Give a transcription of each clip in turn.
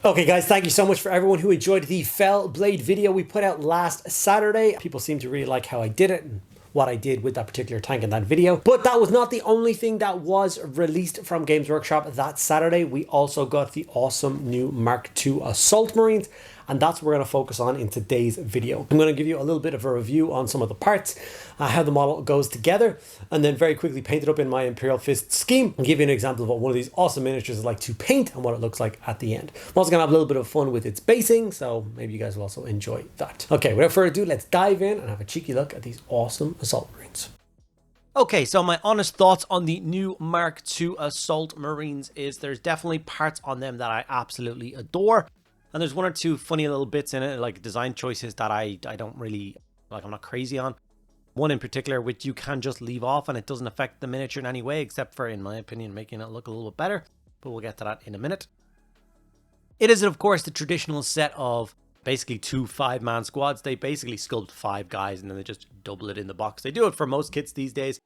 Okay guys, thank you so much for everyone who enjoyed the Fellblade video we put out last Saturday. People seem to really like how I did it and what I did with that particular tank in that video. But that was not the only thing that was released from Games Workshop that Saturday. We also got the awesome new Mark II Assault Marines, and that's what we're going to focus on in today's video. I'm going to give you a little bit of a review on some of the parts, how the model goes together, and then very quickly paint it up in my Imperial Fist scheme and give you an example of what one of these awesome miniatures is like to paint and what it looks like at the end. I'm also going to have a little bit of fun with its basing, so maybe you guys will also enjoy that. Okay, without further ado, let's dive in and have a cheeky look at these awesome Assault Marines. Okay, so my honest thoughts on the new Mark II Assault Marines is there's definitely parts on them that I absolutely adore. And there's one or two funny little bits in it, like design choices that I don't really, like, I'm not crazy on. One in particular, which you can just leave off and it doesn't affect the miniature in any way, except for, in my opinion, making it look a little bit better. But we'll get to that in a minute. It is, of course, the traditional set of basically 2 5-man squads. They basically sculpt 5 guys and then they just double it in the box. They do it for most kits these days.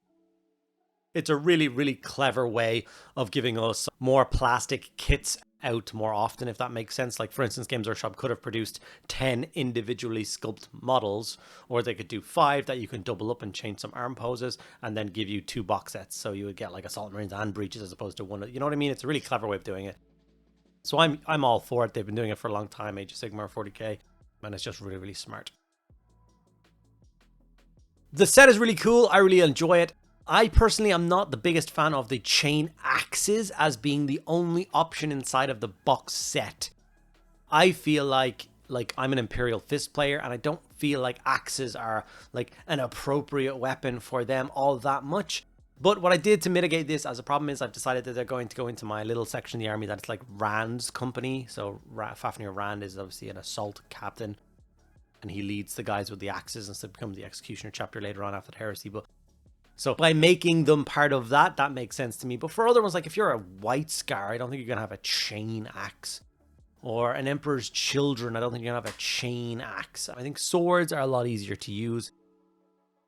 It's a really, really clever way of giving us more plastic kits out more often, if that makes sense. Like, for instance, Games Workshop could have produced 10 individually sculpted models, or they could do 5 that you can double up and change some arm poses and then give you 2 box sets, so you would get like Assault Marines and Breaches as opposed to one. You know what I mean? It's a really clever way of doing it, so I'm all for it. They've been doing it for a long time, Age of Sigmar 40k, and it's just really, really smart. The set is really cool. I really enjoy it. I personally am not the biggest fan of the chain axes as being the only option inside of the box set. I feel like I'm an Imperial Fist player, and I don't feel like axes are like an appropriate weapon for them all that much. But what I did to mitigate this as a problem is I've decided that they're going to go into my little section of the army that's like Rand's company. So Fafnir Rand is obviously an assault captain, and he leads the guys with the axes and so becomes the executioner chapter later on after the heresy. But so by making them part of that, that makes sense to me. But for other ones, like if you're a White Scar, I don't think you're going to have a chain axe. Or an Emperor's Children, I don't think you're going to have a chain axe. I think swords are a lot easier to use.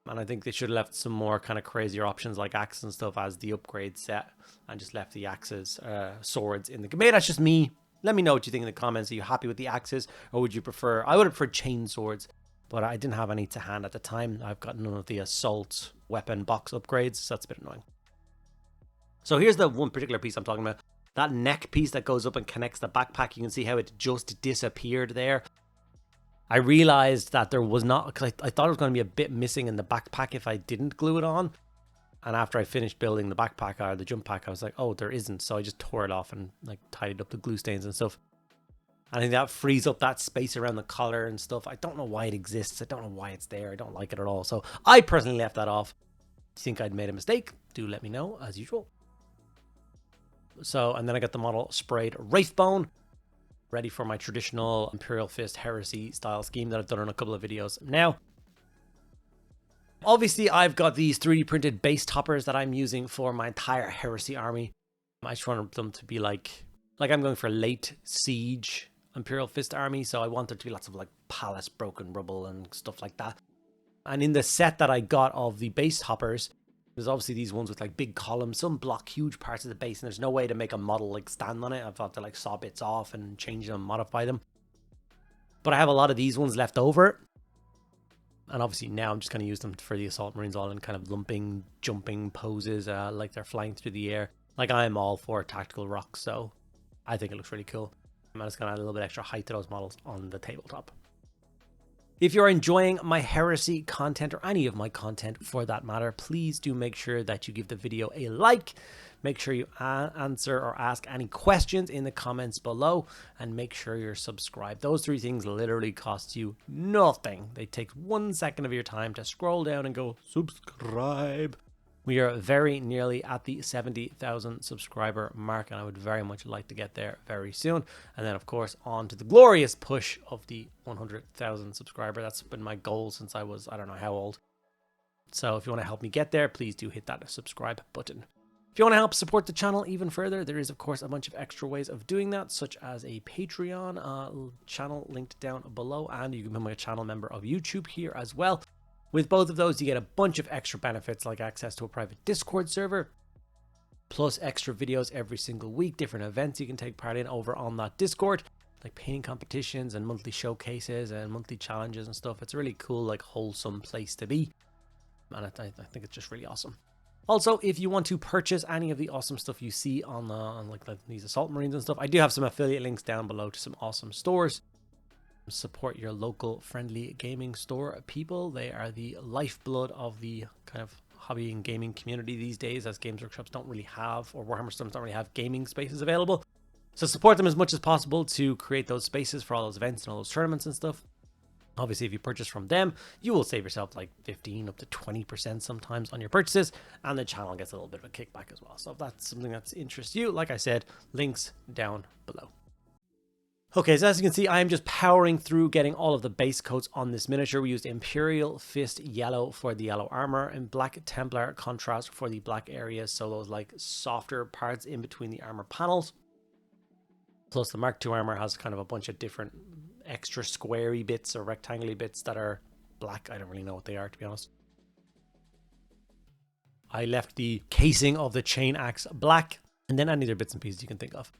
And I think they should have left some more kind of crazier options like axes and stuff as the upgrade set. And just left the axes, swords in the... Maybe that's just me. Let me know what you think in the comments. Are you happy with the axes? Or would you prefer... I would have preferred chain swords, but I didn't have any to hand at the time. I've got none of the assault weapon box upgrades, so that's a bit annoying. So here's the one particular piece I'm talking about. That neck piece that goes up and connects the backpack. You can see how it just disappeared there. I realized that there was not, because I thought it was going to be a bit missing in the backpack if I didn't glue it on. And after I finished building the backpack or the jump pack, I was like, oh, there isn't. So I just tore it off and like tidied up the glue stains and stuff. I think that frees up that space around the collar and stuff. I don't know why it exists. I don't know why it's there. I don't like it at all. So I personally left that off. If you think I'd made a mistake, do let me know as usual. So, and then I got the model sprayed Wraithbone, ready for my traditional Imperial Fist Heresy style scheme that I've done in a couple of videos now. Obviously, I've got these 3D printed base toppers that I'm using for my entire Heresy army. I just want them to be like I'm going for late Siege Imperial Fist army, so I want there to be lots of like palace broken rubble and stuff like that. And in the set that I got of the base toppers, there's obviously these ones with like big columns. Some block huge parts of the base, and there's no way to make a model like stand on it. I've had to like saw bits off and change them, modify them. But I have a lot of these ones left over, and obviously now I'm just going to use them for the Assault Marines, all in kind of lumping, jumping poses, like they're flying through the air. Like, I'm all for tactical rocks, so I think it looks really cool. I'm just going to add a little bit extra height to those models on the tabletop. If you're enjoying my Heresy content, or any of my content for that matter, please do make sure that you give the video a like. Make sure you answer or ask any questions in the comments below, and make sure you're subscribed. Those 3 things literally cost you nothing. They take 1 second of your time to scroll down and go subscribe. We are very nearly at the 70,000 subscriber mark, and I would very much like to get there very soon. And then, of course, on to the glorious push of the 100,000 subscriber. That's been my goal since I was, I don't know how old. So if you want to help me get there, please do hit that subscribe button. If you want to help support the channel even further, there is, of course, a bunch of extra ways of doing that, such as a Patreon channel linked down below, and you can become a channel member of YouTube here as well. With both of those, you get a bunch of extra benefits like access to a private Discord server, plus extra videos every single week, different events you can take part in over on that Discord. like painting competitions and monthly showcases and monthly challenges and stuff. It's a really cool, like wholesome place to be. And I think it's just really awesome. Also, if you want to purchase any of the awesome stuff you see on like these Assault Marines and stuff, I do have some affiliate links down below to some awesome stores. Support your local friendly gaming store people. They are the lifeblood of the kind of hobby and gaming community these days, as Games Workshops don't really have, or Warhammer Systems don't really have gaming spaces available. So support them as much as possible to create those spaces for all those events and all those tournaments and stuff. Obviously, if you purchase from them, you will save yourself like 15 up to 20% sometimes on your purchases, and the channel gets a little bit of a kickback as well. So if that's something that interests you, like I said, links down below. Okay, so as you can see, I am just powering through getting all of the base coats on this miniature. We used Imperial Fist Yellow for the yellow armor and Black Templar contrast for the black areas, so those like softer parts in between the armor panels. Plus the Mark II armor has kind of a bunch of different extra squarey bits or rectangular bits that are black. I don't really know what they are, to be honest. I left the casing of the chain axe black, and then any other bits and pieces you can think of.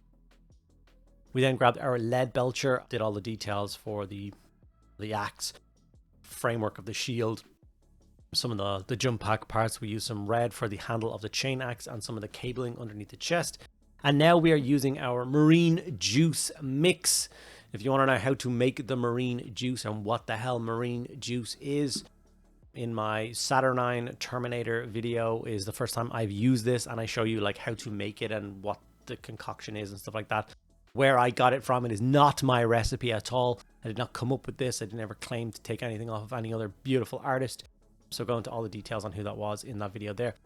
We then grabbed our lead belcher, did all the details for the axe, framework of the shield, some of the jump pack parts. We used some red for the handle of the chain axe and some of the cabling underneath the chest. And now we are using our marine juice mix. If you want to know how to make the marine juice and what the hell marine juice is, in my Saturnine Terminator video is the first time I've used this, and I show you like how to make it and what the concoction is and stuff like that. Where I got it from, it is not my recipe at all. I did not come up with this. I did never claim to take anything off of any other beautiful artist. So go into all the details on who that was in that video there.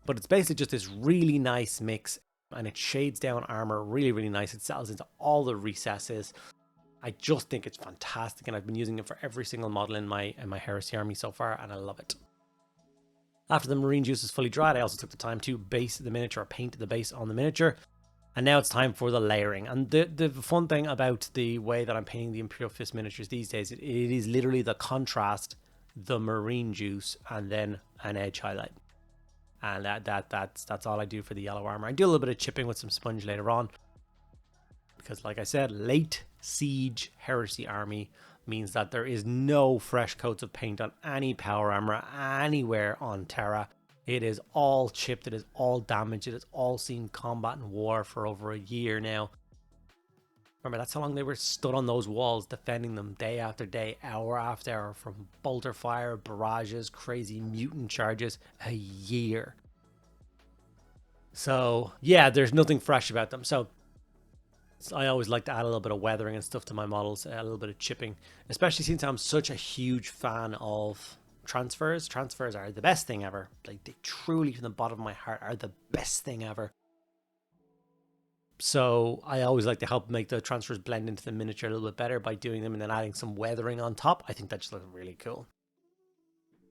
But it's basically just this really nice mix, and it shades down armor really, really nice. It settles into all the recesses. I just think it's fantastic, and I've been using it for every single model in my Heresy army so far, and I love it. After the marine juice is fully dried, I also took the time to base the miniature, or paint the base on the miniature. And now it's time for the layering. And the fun thing about the way that I'm painting the Imperial Fist miniatures these days, it is literally the contrast, the marine juice, and then an edge highlight. And that's all I do for the yellow armor. I do a little bit of chipping with some sponge later on, because like I said, late Siege Heresy army means that there is no fresh coats of paint on any power armor anywhere on Terra. It is all chipped, it is all damaged, it has all seen combat and war for over a year now. Remember, that's how long they were stood on those walls, defending them day after day, hour after hour, from bolter fire, barrages, crazy mutant charges, a year. So, yeah, there's nothing fresh about them. So I always like to add a little bit of weathering and stuff to my models, a little bit of chipping, especially since I'm such a huge fan of transfers. Transfers are the best thing ever. Like, they truly, from the bottom of my heart, are the best thing ever. So I always like to help make the transfers blend into the miniature a little bit better by doing them and then adding some weathering on top. I think that just looks really cool.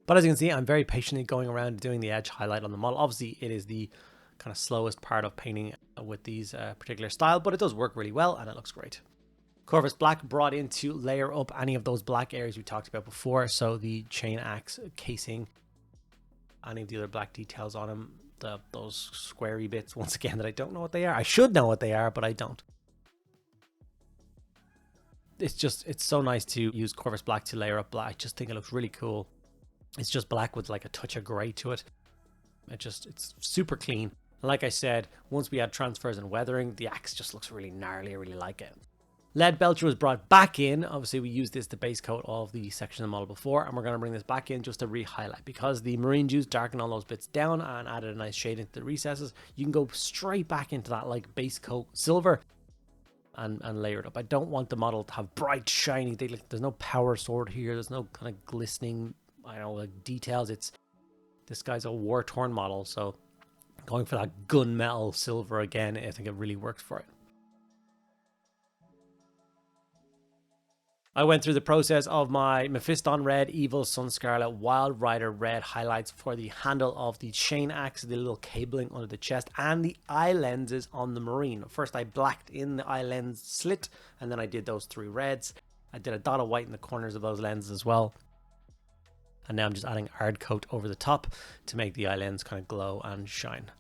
But as you can see, I'm very patiently going around doing the edge highlight on the model. Obviously, it is the kind of slowest part of painting with these particular style, but it does work really well and it looks great. Corvus Black brought in to layer up any of those black areas we talked about before. So the chain axe casing, any of the other black details on them, those squarey bits, once again, that I don't know what they are. I should know what they are, but I don't. It's so nice to use Corvus Black to layer up black. I just think it looks really cool. It's just black with like a touch of gray to it. It's super clean. Like I said, once we add transfers and weathering, the axe just looks really gnarly. I really like it. Lead Belcher was brought back in. Obviously, we used this to base coat all of the section of the model before, and we're going to bring this back in just to re-highlight, because the marine juice darkened all those bits down and added a nice shade into the recesses. You can go straight back into that like base coat silver and layer it up. I don't want the model to have bright, shiny. There's no power sword here. There's no kind of glistening, like details. This guy's a war-torn model, so going for that gunmetal silver again, I think it really works for it. I went through the process of my Mephiston Red, Evil Sun Scarlet, Wild Rider Red highlights for the handle of the chain axe, the little cabling under the chest, and the eye lenses on the Marine. First I blacked in the eye lens slit, and then I did those 3 reds. I did a dot of white in the corners of those lenses as well. And now I'm just adding hard coat over the top to make the eye lens kind of glow and shine.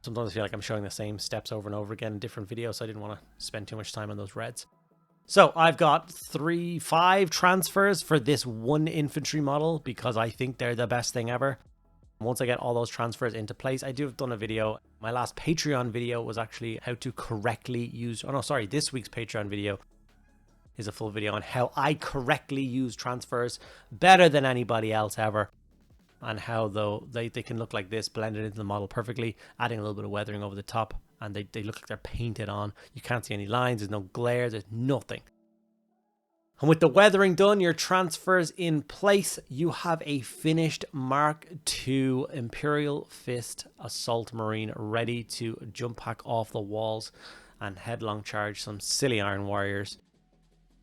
Sometimes I feel like I'm showing the same steps over and over again in different videos, so I didn't want to spend too much time on those reds. So I've got 5 transfers for this one infantry model because I think they're the best thing ever. Once I get all those transfers into place, I do have done a video. My last Patreon video was actually how to correctly use, oh no, sorry, this week's Patreon video is a full video on how I correctly use transfers better than anybody else ever. And how though they can look like this, blended into the model perfectly, adding a little bit of weathering over the top, and they look like they're painted on. You can't see any lines, there's no glare, there's nothing. And with the weathering done, your transfers in place, you have a finished Mark II Imperial Fist Assault Marine ready to jump pack off the walls and headlong charge some silly Iron Warriors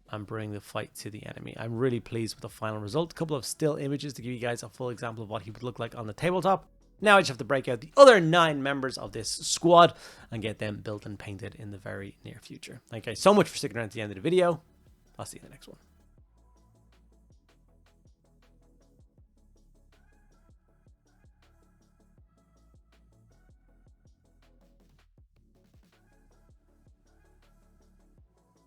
and bring the fight to the enemy. I'm really pleased with the final result. A couple of still images to give you guys a full example of what he would look like on the tabletop. Now I just have to break out the other 9 members of this squad and get them built and painted in the very near future. Thank you guys so much for sticking around to the end of the video. I'll see you in the next one.